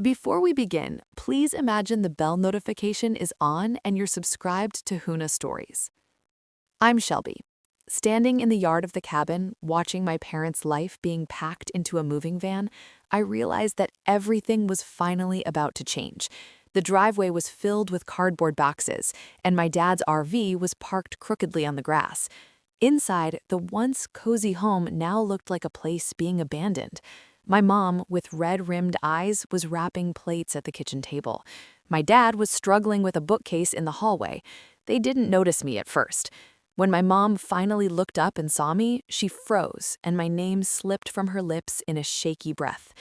Before we begin, please imagine the bell notification is on and you're subscribed to Huna Stories. I'm Shelby, standing in the yard of the cabin, watching my parents' life being packed into a moving van. I realized that everything was finally about to change. The driveway was filled with cardboard boxes, and my dad's RV was parked crookedly on the grass. Inside, the once cozy home now looked like a place being abandoned. My mom, with red-rimmed eyes, was wrapping plates at the kitchen table. My dad was struggling with a bookcase in the hallway. They didn't notice me at first. When my mom finally looked up and saw me, she froze, and my name slipped from her lips in a shaky breath.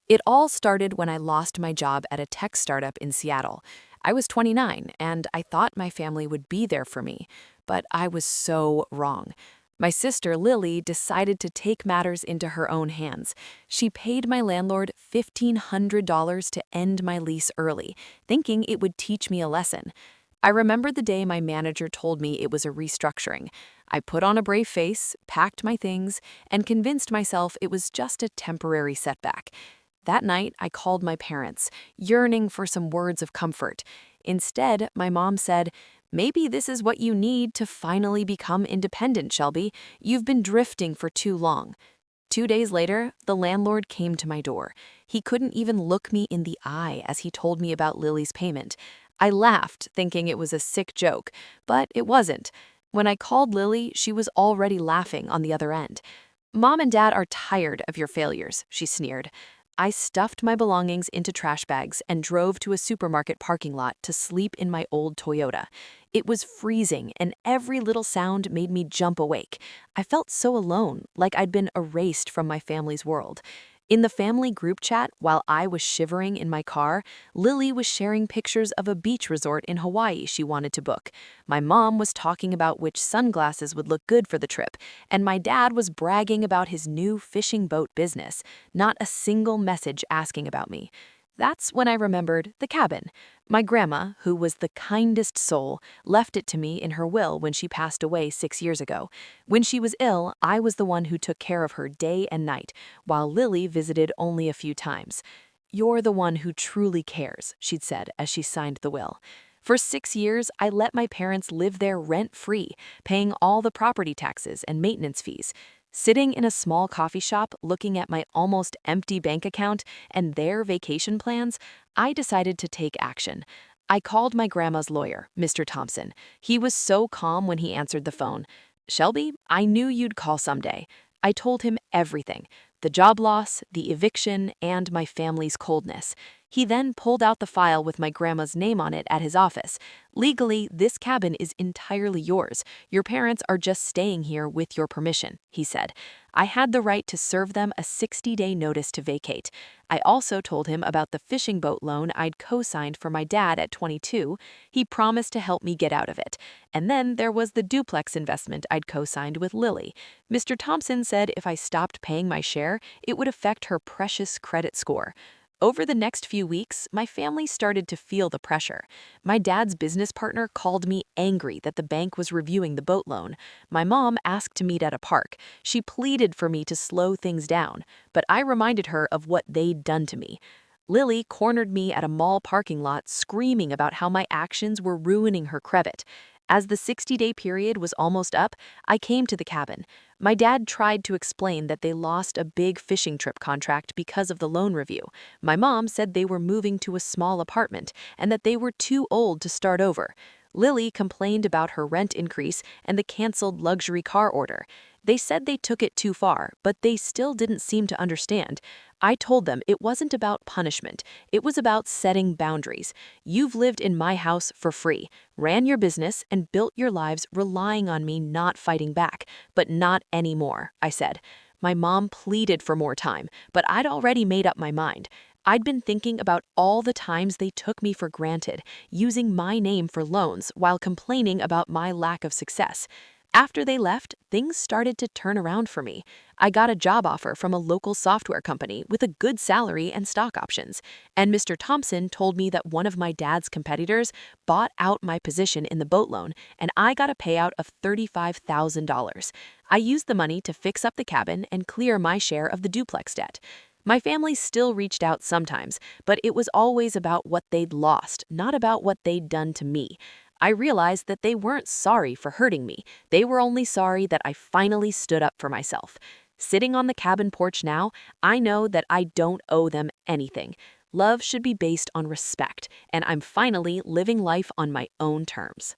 It all started when I lost my job at a tech startup in Seattle. I was 29, and I thought my family would be there for me, but I was so wrong. My sister, Lily, decided to take matters into her own hands. She paid my landlord $1,500 to end my lease early, thinking it would teach me a lesson. I remember the day my manager told me it was a restructuring. I put on a brave face, packed my things, and convinced myself it was just a temporary setback. That night, I called my parents, yearning for some words of comfort. Instead, my mom said, "Maybe this is what you need to finally become independent, Shelby. You've been drifting for too long." 2 days later, the landlord came to my door. He couldn't even look me in the eye as he told me about Lily's payment. I laughed, thinking it was a sick joke, but it wasn't. When I called Lily, she was already laughing on the other end. "Mom and Dad are tired of your failures," she sneered. I stuffed my belongings into trash bags and drove to a supermarket parking lot to sleep in my old Toyota. It was freezing, and every little sound made me jump awake. I felt so alone, like I'd been erased from my family's world. In the family group chat, while I was shivering in my car, Lily was sharing pictures of a beach resort in Hawaii she wanted to book. My mom was talking about which sunglasses would look good for the trip, and my dad was bragging about his new fishing boat business. Not a single message asking about me. That's when I remembered the cabin. My grandma, who was the kindest soul, left it to me in her will when she passed away 6 years ago. When she was ill, I was the one who took care of her day and night, while Lily visited only a few times. "You're the one who truly cares," she'd said as she signed the will. For 6 years, I let my parents live there rent-free, paying all the property taxes and maintenance fees. Sitting in a small coffee shop, looking at my almost empty bank account and their vacation plans, I decided to take action. I called my grandma's lawyer, Mr. Thompson. He was so calm when he answered the phone. "Shelby, I knew you'd call someday." I told him everything: the job loss, the eviction, and my family's coldness. He then pulled out the file with my grandma's name on it at his office. "Legally, this cabin is entirely yours. Your parents are just staying here with your permission," he said. I had the right to serve them a 60-day notice to vacate. I also told him about the fishing boat loan I'd co-signed for my dad at 22. He promised to help me get out of it. And then there was the duplex investment I'd co-signed with Lily. Mr. Thompson said if I stopped paying my share, it would affect her precious credit score. Over the next few weeks, my family started to feel the pressure. My dad's business partner called me angry that the bank was reviewing the boat loan. My mom asked to meet at a park. She pleaded for me to slow things down, but I reminded her of what they'd done to me. Lily cornered me at a mall parking lot, screaming about how my actions were ruining her credit. As the 60-day period was almost up, I came to the cabin. My dad tried to explain that they lost a big fishing trip contract because of the loan review. My mom said they were moving to a small apartment and that they were too old to start over. Lily complained about her rent increase and the canceled luxury car order. They said they took it too far, but they still didn't seem to understand. I told them it wasn't about punishment. It was about setting boundaries. "You've lived in my house for free, ran your business, and built your lives relying on me not fighting back, but not anymore," I said. My mom pleaded for more time, but I'd already made up my mind. I'd been thinking about all the times they took me for granted, using my name for loans while complaining about my lack of success. After they left, things started to turn around for me. I got a job offer from a local software company with a good salary and stock options, and Mr. Thompson told me that one of my dad's competitors bought out my position in the boat loan, and I got a payout of $35,000. I used the money to fix up the cabin and clear my share of the duplex debt. My family still reached out sometimes, but it was always about what they'd lost, not about what they'd done to me. I realized that they weren't sorry for hurting me. They were only sorry that I finally stood up for myself. Sitting on the cabin porch now, I know that I don't owe them anything. Love should be based on respect, and I'm finally living life on my own terms.